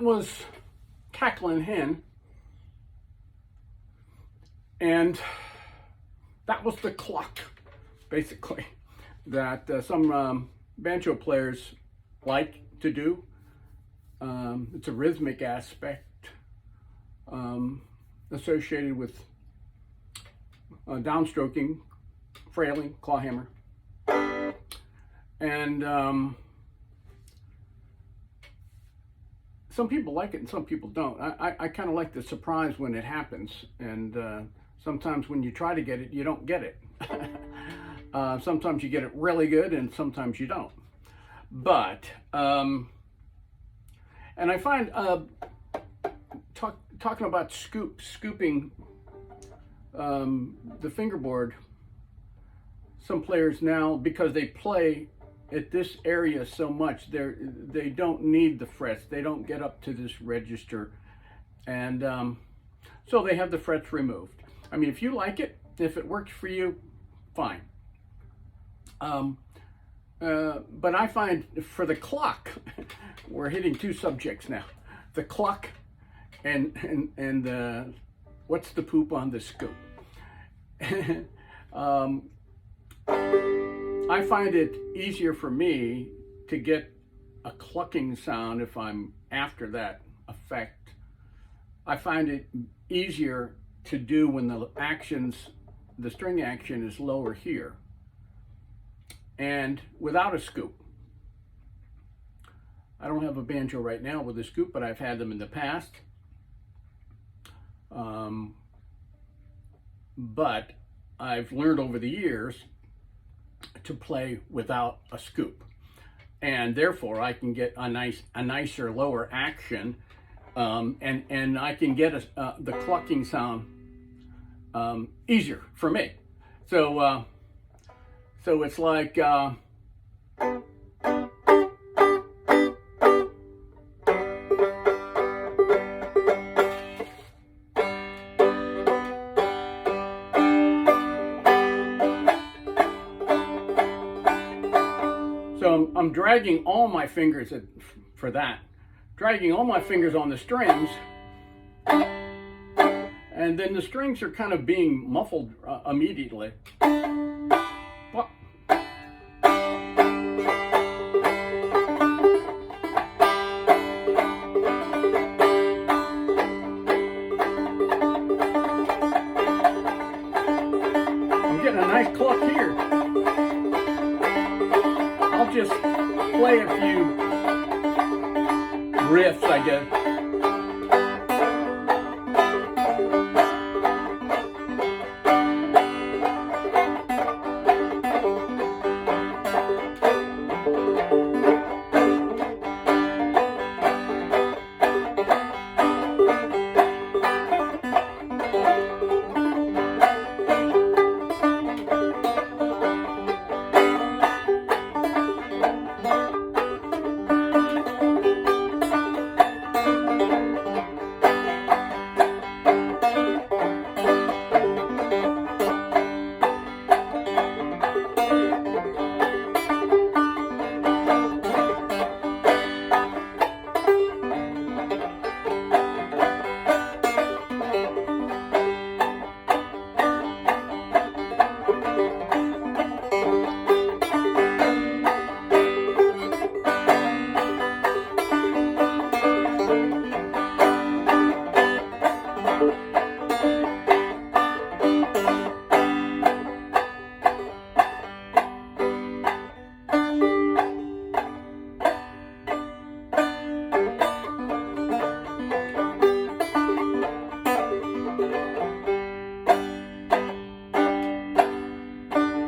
that was Cackling Hen, and that was the cluck, basically, that some banjo players like to do. It's a rhythmic aspect associated with downstroking, frailing, clawhammer, and some people like it and some people don't. I kind of like the surprise when it happens, and sometimes when you try to get it, you don't get it. Sometimes you get it really good and sometimes you don't. But, and I find talking about scooping the fingerboard, some players now, because they play at this area so much, they don't need the frets. They don't get up to this register, and so they have the frets removed. I mean, if you like it, if it works for you, fine. But I find for the cluck, we're hitting two subjects now: the cluck and what's the poop on the scoop. I find it easier for me to get a clucking sound if I'm after that effect. I find it easier to do when the string action is lower here and without a scoop. I don't have a banjo right now with a scoop, but I've had them in the past. But I've learned over the years to play without a scoop, and therefore I can get a nicer lower action, and I can get the clucking sound easier for me. So it's like so I'm dragging all my fingers for that, dragging all my fingers on the strings, and then the strings are kind of being muffled immediately. I'm getting a nice cluck here. I'll just play a few riffs, I guess.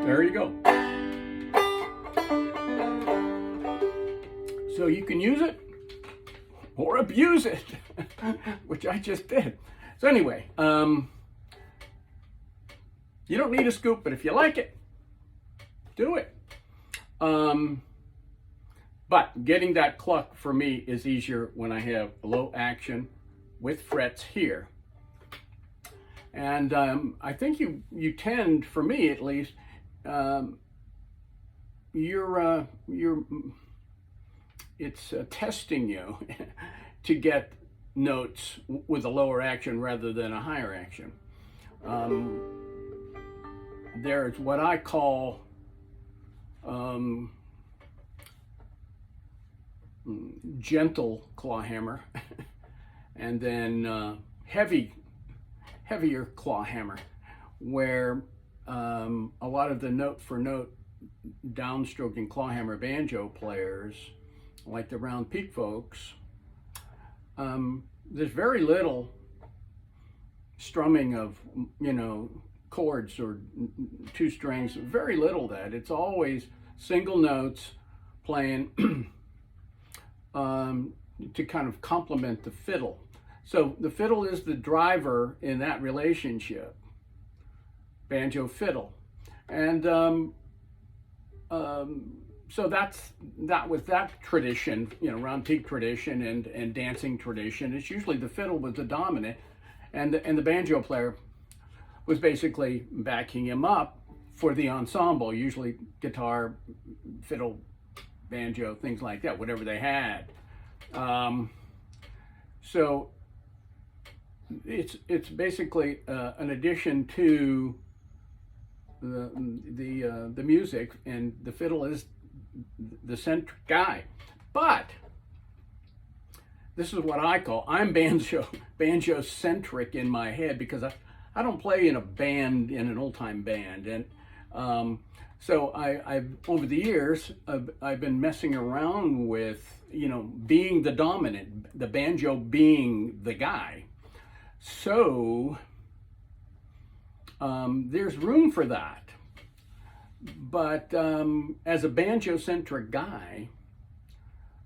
There you go. So you can use it or abuse it, which I just did. So anyway, you don't need a scoop, but if you like it, do it. But getting that cluck for me is easier when I have low action with frets here. And I think you tend, for me at least, it's testing you, to get notes with a lower action rather than a higher action. There's what I call gentle clawhammer, and then heavier clawhammer, where a lot of the note for note downstroking clawhammer banjo players, like the round peak folks, there's very little strumming of, chords or two strings, very little of that. It's always single notes playing to kind of complement the fiddle. So the fiddle is the driver in that relationship, banjo fiddle. And so that with that tradition, round peak tradition and dancing tradition, it's usually the fiddle was the dominant, and the banjo player was basically backing him up for the ensemble, usually guitar, fiddle, banjo, things like that, whatever they had. So it's basically an addition to the music, and the fiddle is the centric guy. But this is what I call, I'm banjo centric in my head, because I don't play in a band, in an old time band, and so I've over the years I've been messing around with being the dominant, the banjo being the guy. So there's room for that, but as a banjo-centric guy,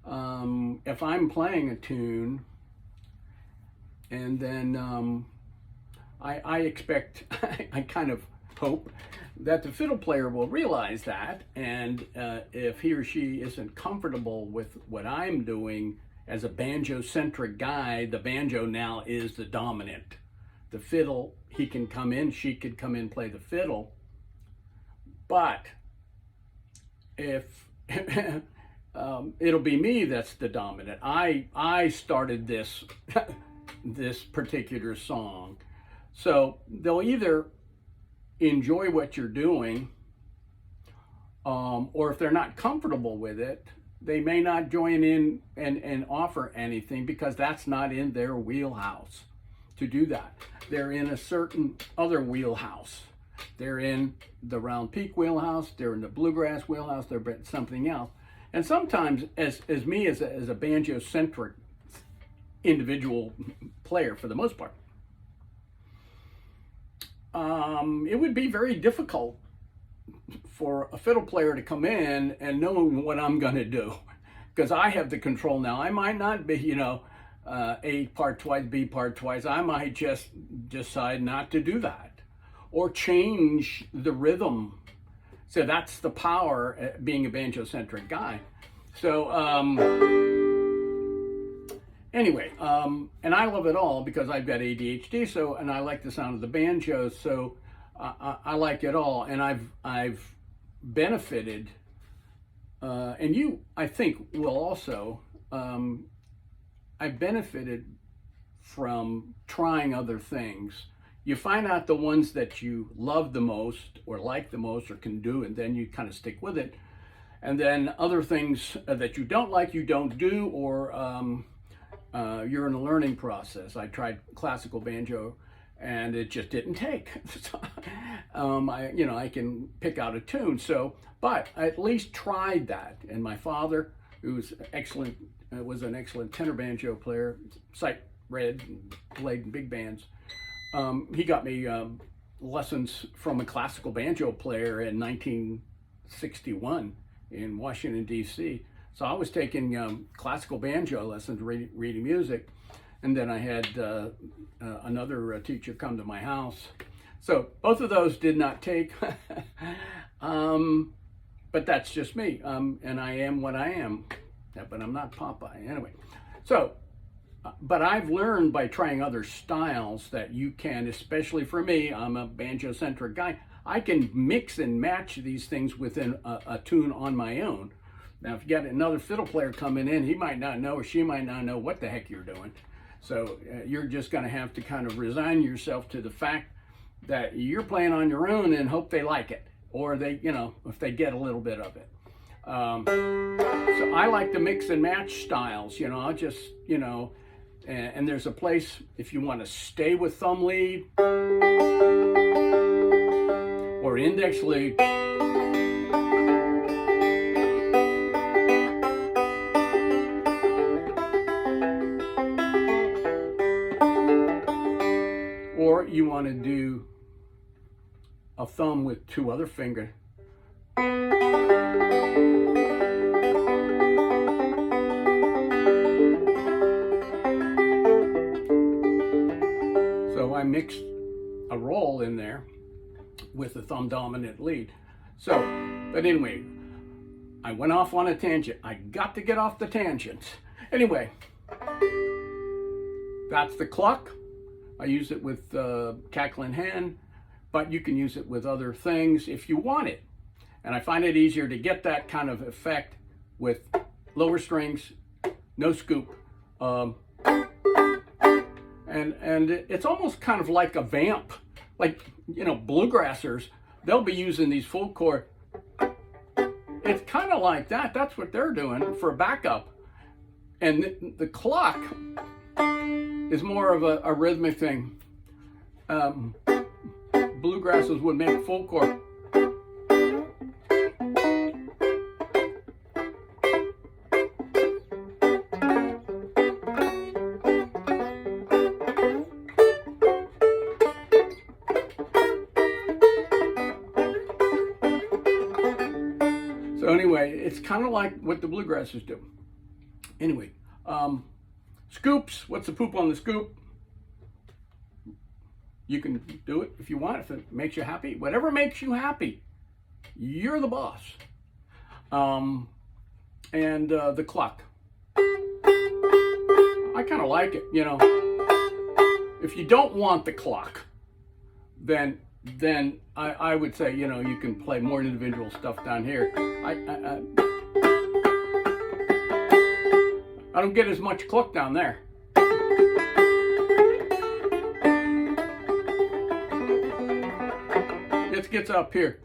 if I'm playing a tune and then I expect, I kind of hope that the fiddle player will realize that, and if he or she isn't comfortable with what I'm doing as a banjo-centric guy, the banjo now is the dominant. The fiddle, he can come in, she could come in, play the fiddle. But if it'll be me that's the dominant. I started this this particular song. So they'll either enjoy what you're doing, or if they're not comfortable with it, they may not join in and offer anything, because that's not in their wheelhouse to do that. They're in a certain other wheelhouse. They're in the round peak wheelhouse, they're in the bluegrass wheelhouse, they're something else. And sometimes, as me as a banjo-centric individual player, for the most part, it would be very difficult for a fiddle player to come in and knowing what I'm going to do, because I have the control now. I might not be, A part twice, B part twice. I might just decide not to do that, or change the rhythm. So that's the power at being a banjo-centric guy. So anyway, and I love it all because I've got ADHD. So, and I like the sound of the banjo. So I like it all, and I've benefited, and you, I think, will also. I've benefited from trying other things. You find out the ones that you love the most, or like the most, or can do, and then you kind of stick with it. And then other things that you don't like, you don't do, or you're in a learning process. I tried classical banjo, and it just didn't take. So, I can pick out a tune. So, but I at least tried that. And my father, who's excellent, was an excellent tenor banjo player, sight read, and played in big bands. He got me lessons from a classical banjo player in 1961 in Washington, D.C. So I was taking classical banjo lessons, reading music, and then I had another teacher come to my house. So both of those did not take, but that's just me, and I am what I am, but I'm not Popeye. Anyway, so, but I've learned by trying other styles that you can, especially for me, I'm a banjo-centric guy, I can mix and match these things within a tune on my own. Now, if you got another fiddle player coming in, he might not know or she might not know what the heck you're doing. So you're just going to have to kind of resign yourself to the fact that you're playing on your own and hope they like it, or they, you know, if they get a little bit of it. So I like to mix and match styles, you know. I'll just, you know, and there's a place if you want to stay with thumb lead or index lead. Or you want to do a thumb with 2 other fingers. So I mixed a roll in there with the thumb dominant lead. So, but anyway, I went off on a tangent. I got to get off the tangents. Anyway, that's the Cluck. I use it with Cackling Hen, but you can use it with other things if you want it. And I find it easier to get that kind of effect with lower strings, no scoop. And it's almost kind of like a vamp. Like, you know, bluegrassers, they'll be using these full chord. It's kind of like that. That's what they're doing for a backup. And the Cluck is more of a rhythmic thing. Bluegrassers would make full chord. So anyway, it's kind of like what the bluegrassers do. Anyway, scoops, what's the poop on the scoop? You can do it if you want, if it makes you happy. Whatever makes you happy, you're the boss. And the Cluck. I kind of like it, you know. If you don't want the Cluck, then I would say, you know, you can play more individual stuff down here. I don't get as much Cluck down there. It gets up here.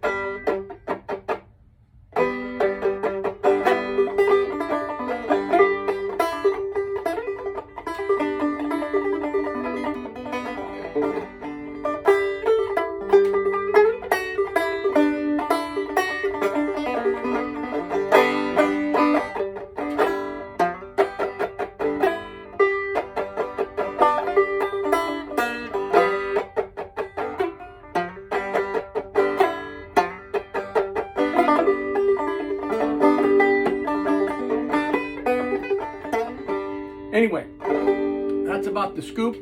Anyway, that's about the scoop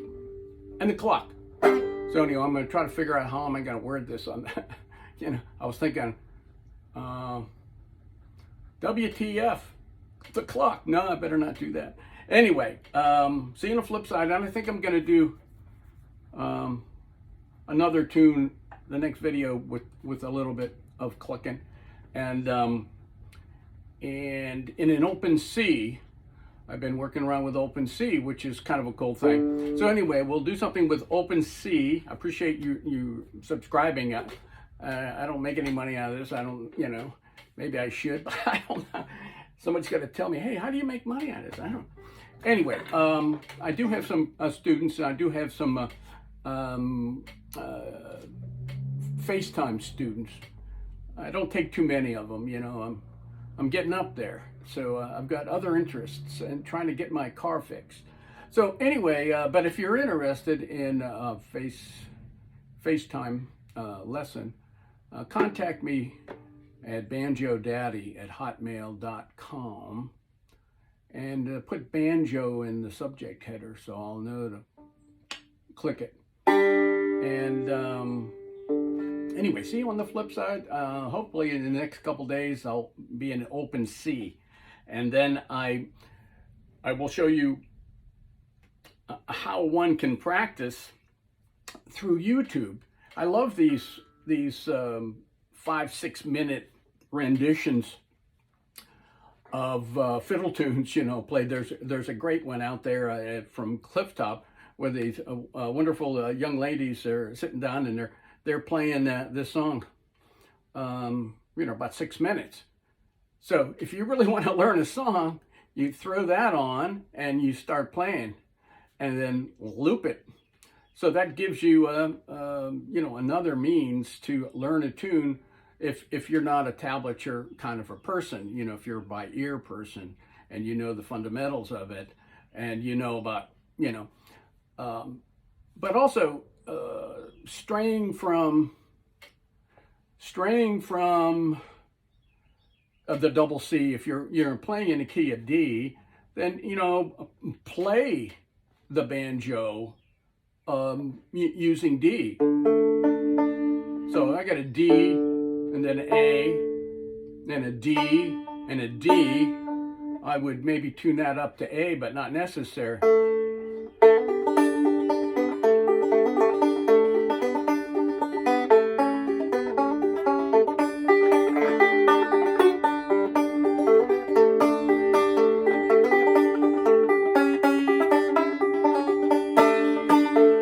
and the Cluck. So anyway, I'm going to try to figure out how am I going to word this on that. You know, I was thinking, WTF, the Cluck. No, I better not do that. Anyway, see you on the flip side. And I think I'm going to do another tune, the next video with a little bit of clucking. And in an open C, I've been working around with Open C, which is kind of a cool thing. So anyway, we'll do something with Open C. I appreciate you subscribing. I don't make any money out of this. I don't, you know, maybe I should, but I don't know. Somebody's got to tell me, hey, how do you make money out of this? I don't. Anyway, I do have some students. I do have some FaceTime students. I don't take too many of them, you know. I'm getting up there. So I've got other interests and trying to get my car fixed. So anyway, but if you're interested in a FaceTime lesson, contact me at banjodaddy@hotmail.com and put banjo in the subject header so I'll know to click it. And anyway, see you on the flip side. Hopefully in the next couple days I'll be in Open C. And then I will show you how one can practice through YouTube. I love these 5-6 minute renditions fiddle tunes, you know, played. There's a great one out there from Clifftop where these wonderful young ladies are sitting down and they're playing this song, you know, about 6 minutes. So if you really want to learn a song, you throw that on and you start playing, and then loop it. So that gives you, you know, another means to learn a tune if you're not a tablature kind of a person, you know, if you're a by ear person and you know the fundamentals of it and you know about, you know, but also straying from the double C. If you're playing in a key of D, then, you know, play the banjo using D. So I got a D and then an A, then a D and a D. I would maybe tune that up to A, but not necessary.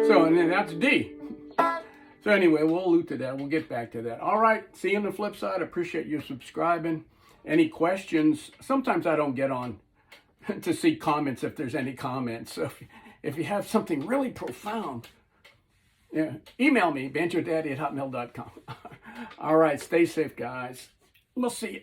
So, and then that's D. So anyway, we'll allude to that. We'll get back to that. All right. See you on the flip side. I appreciate you subscribing. Any questions? Sometimes I don't get on to see comments if there's any comments. So if you have something really profound, yeah, email me, banjodaddy@hotmail.com. All right. Stay safe, guys. We'll see you.